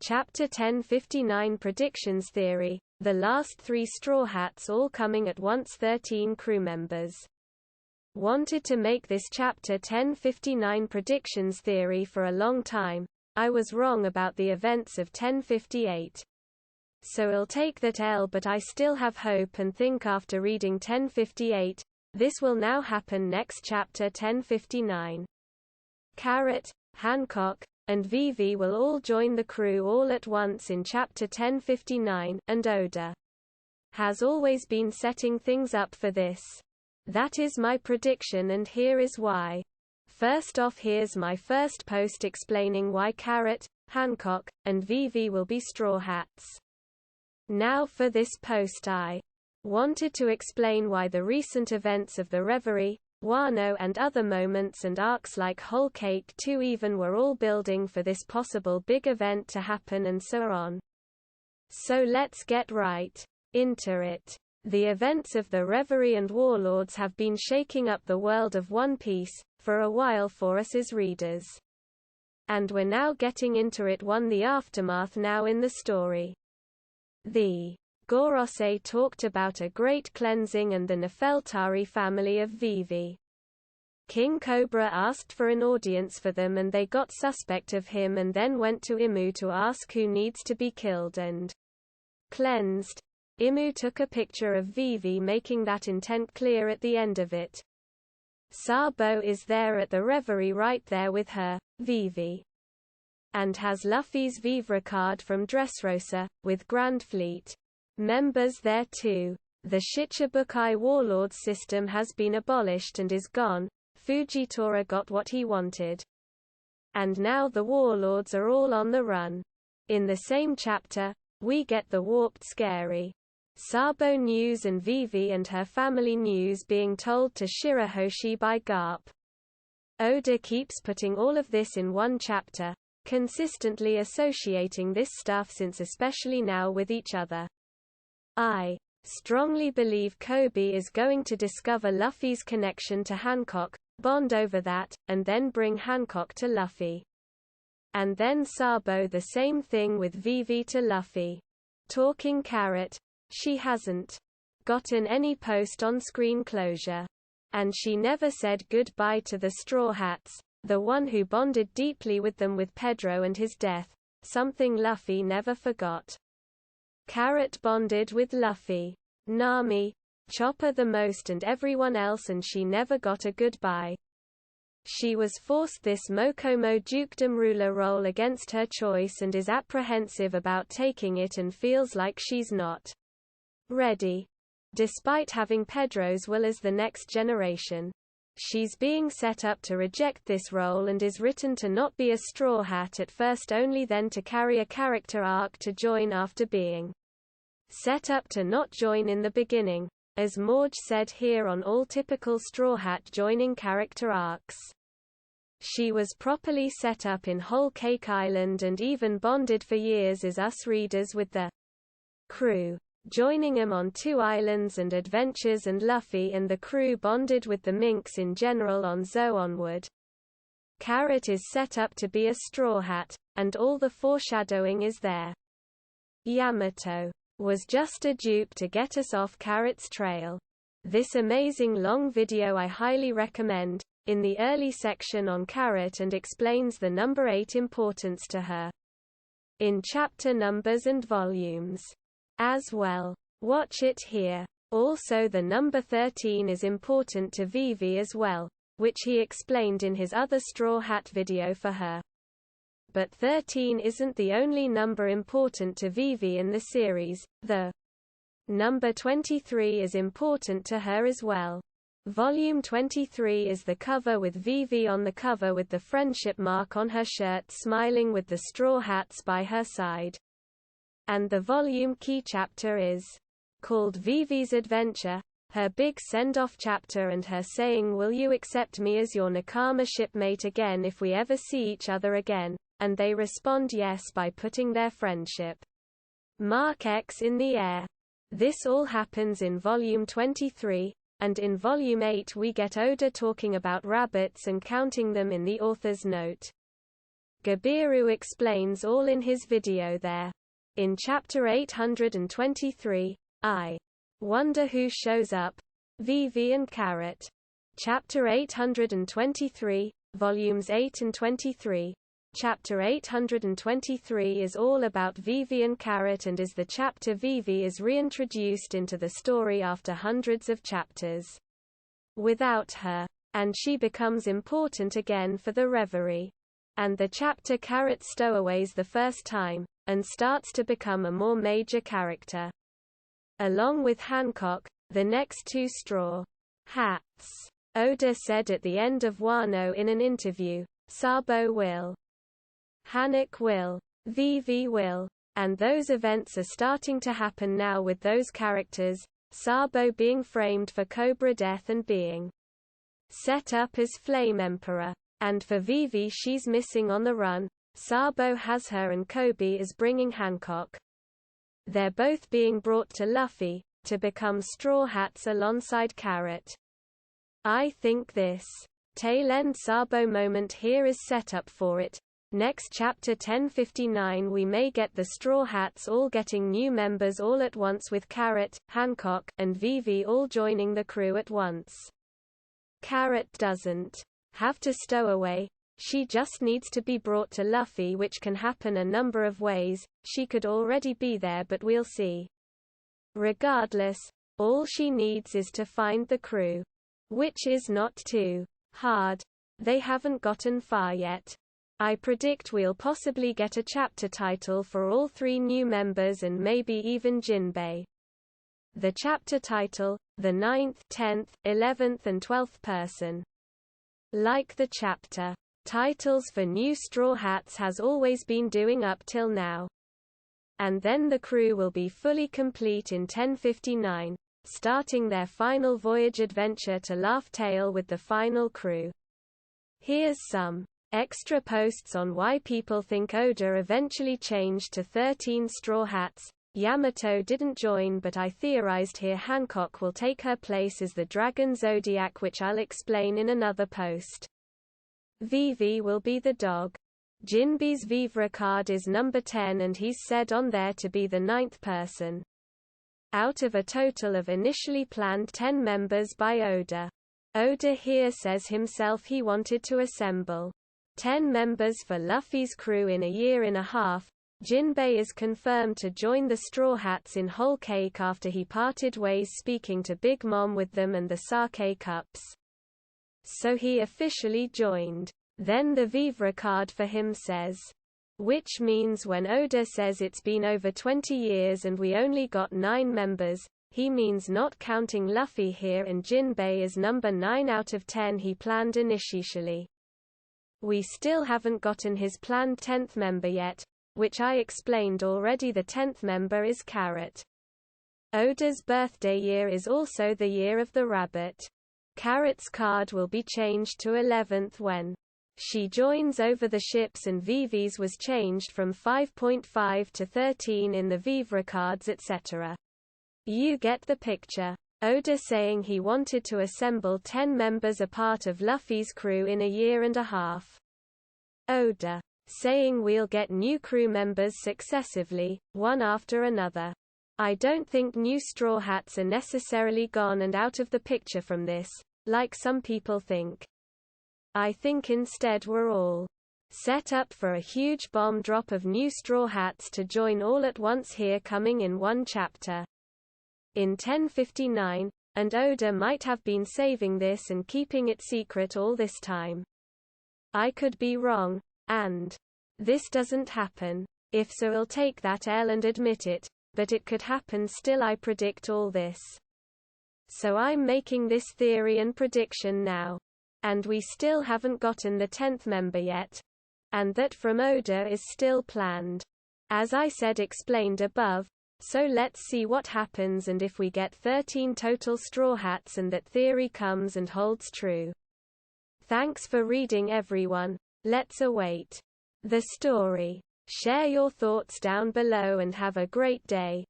Chapter 1059 Predictions Theory, the last 3 Straw Hats all coming at once. 13 crew members wanted to make this Chapter 1059 Predictions Theory for a long time. I was wrong about the events of 1058. So I'll take that L, but I still have hope and think after reading 1058, this will now happen next. Chapter 1059. Carrot, Hancock, and Vivi will all join the crew all at once in Chapter 1059, and Oda has always been setting things up for this. That is my prediction, and here is why. First off, here's my first post explaining why Carrot, Hancock, and Vivi will be Straw Hats. Now for this post I wanted to explain why the recent events of the Reverie, Wano and other moments and arcs like Whole Cake 2 even were all building for this possible big event to happen, and so on. So let's get right into it. The events of the Reverie and Warlords have been shaking up the world of One Piece for a while for us as readers. And we're now getting into it. The aftermath now in the story. The Gorosei talked about a great cleansing and the Nefeltari family of Vivi. King Cobra asked for an audience for them, and they got suspect of him and then went to Imu to ask who needs to be killed and cleansed. Imu took a picture of Vivi, making that intent clear at the end of it. Sabo is there at the Reverie, right there with her, Vivi, and has Luffy's Vivre card from Dressrosa, with Grand Fleet members there too. The Shichibukai Warlords system has been abolished and is gone. Fujitora got what he wanted. And now the Warlords are all on the run. In the same chapter, we get the warped scary Sabo news and Vivi and her family news being told to Shirahoshi by Garp. Oda keeps putting all of this in one chapter, consistently associating this stuff since, especially now, with each other. I strongly believe Kobe is going to discover Luffy's connection to Hancock, bond over that, and then bring Hancock to Luffy. And then Sabo the same thing with Vivi to Luffy. Talking Carrot, she hasn't gotten any post-on-screen closure. And she never said goodbye to the Straw Hats, the one who bonded deeply with them with Pedro and his death, something Luffy never forgot. Carrot bonded with Luffy, Nami, Chopper the most, and everyone else, and she never got a goodbye. She was forced this Mokomo dukedom ruler role against her choice and is apprehensive about taking it and feels like she's not ready. Despite having Pedro's will as the next generation, she's being set up to reject this role and is written to not be a Straw Hat at first, only then to carry a character arc to join after being set up to not join in the beginning, as Morge said here on all typical Straw Hat joining character arcs. She was properly set up in Whole Cake Island and even bonded for years as us readers with the crew, joining him on 2 islands and adventures, and Luffy and the crew bonded with the Minks in general on Zou onward. Carrot is set up to be a Straw Hat, and all the foreshadowing is there. Yamato was just a dupe to get us off Carrot's trail. This amazing long video I highly recommend, in the early section on Carrot, and explains the number 8 importance to her in chapter numbers and volumes as well. Watch it here. Also, the number 13 is important to Vivi as well, which he explained in his other Straw Hat video for her. But 13 isn't the only number important to Vivi in the series. The number 23 is important to her as well. Volume 23 is the cover with Vivi on the cover with the friendship mark on her shirt, smiling with the Straw Hats by her side. And the volume key chapter is called Vivi's Adventure, her big send-off chapter, and her saying, "Will you accept me as your Nakama shipmate again if we ever see each other again?" And they respond yes by putting their friendship mark X in the air. This all happens in volume 23, and in volume 8 we get Oda talking about rabbits and counting them in the author's note. Gabiru explains all in his video there. In Chapter 823, I Wonder Who Shows Up? Vivi and Carrot. Chapter 823, Volumes 8 and 23. Chapter 823 is all about Vivi and Carrot and is the chapter Vivi is reintroduced into the story after hundreds of chapters without her, and she becomes important again for the Reverie. And the chapter Carrot stowaways the first time, and starts to become a more major character. Along with Hancock, the next two Straw Hats. Oda said at the end of Wano in an interview, Sabo will. Hanok will. Vivi will. And those events are starting to happen now with those characters, Sabo being framed for Cobra Death and being set up as Flame Emperor. And for Vivi she's missing on the run, Sabo has her and Kobe is bringing Hancock. They're both being brought to Luffy, to become Straw Hats alongside Carrot. I think this tail-end Sabo moment here is set up for it. Next chapter 1059 we may get the Straw Hats all getting new members all at once with Carrot, Hancock, and Vivi all joining the crew at once. Carrot doesn't have to stow away, she just needs to be brought to Luffy, which can happen a number of ways. She could already be there but we'll see. Regardless, all she needs is to find the crew. Which is not too hard. They haven't gotten far yet. I predict we'll possibly get a chapter title for all three new members and maybe even Jinbei. The chapter title, the 9th, 10th, 11th and 12th person. Like the chapter titles for new Straw Hats has always been doing up till now. And then the crew will be fully complete in 1059. Starting their final voyage adventure to Laugh Tale with the final crew. Here's some extra posts on why people think Oda eventually changed to 13 Straw Hats. Yamato didn't join but I theorized here Hancock will take her place as the Dragon Zodiac, which I'll explain in another post. Vivi will be the dog. Jinbei's Vivre card is number 10 and he's said on there to be the 9th person. Out of a total of initially planned 10 members by Oda. Oda here says himself he wanted to assemble 10 members for Luffy's crew in a year and a half. Jinbei is confirmed to join the Straw Hats in Whole Cake after he parted ways speaking to Big Mom with them and the sake cups. So he officially joined. Then the Vivre card for him says. Which means when Oda says it's been over 20 years and we only got 9 members, he means not counting Luffy here, and Jinbei is number 9 out of 10 he planned initially. We still haven't gotten his planned 10th member yet, which I explained already. The 10th member is Carrot. Oda's birthday year is also the year of the rabbit. Carrot's card will be changed to 11th when she joins over the ships, and Vivi's was changed from 5.5 to 13 in the Vivre cards, etc. You get the picture. Oda saying he wanted to assemble 10 members a part of Luffy's crew in a year and a half. Oda saying we'll get new crew members successively, one after another. I don't think new Straw Hats are necessarily gone and out of the picture from this, like some people think. I think instead we're all set up for a huge bomb drop of new Straw Hats to join all at once here, coming in one chapter. In 1059, and Oda might have been saving this and keeping it secret all this time. I could be wrong, and this doesn't happen. If so, I'll take that L and admit it, but it could happen still. I predict all this. So I'm making this theory and prediction now. And we still haven't gotten the 10th member yet. And that from Oda is still planned. As I said, explained above, so let's see what happens and if we get 13 total Straw Hats and that theory comes and holds true. Thanks for reading, everyone. Let's await the story. Share your thoughts down below and have a great day.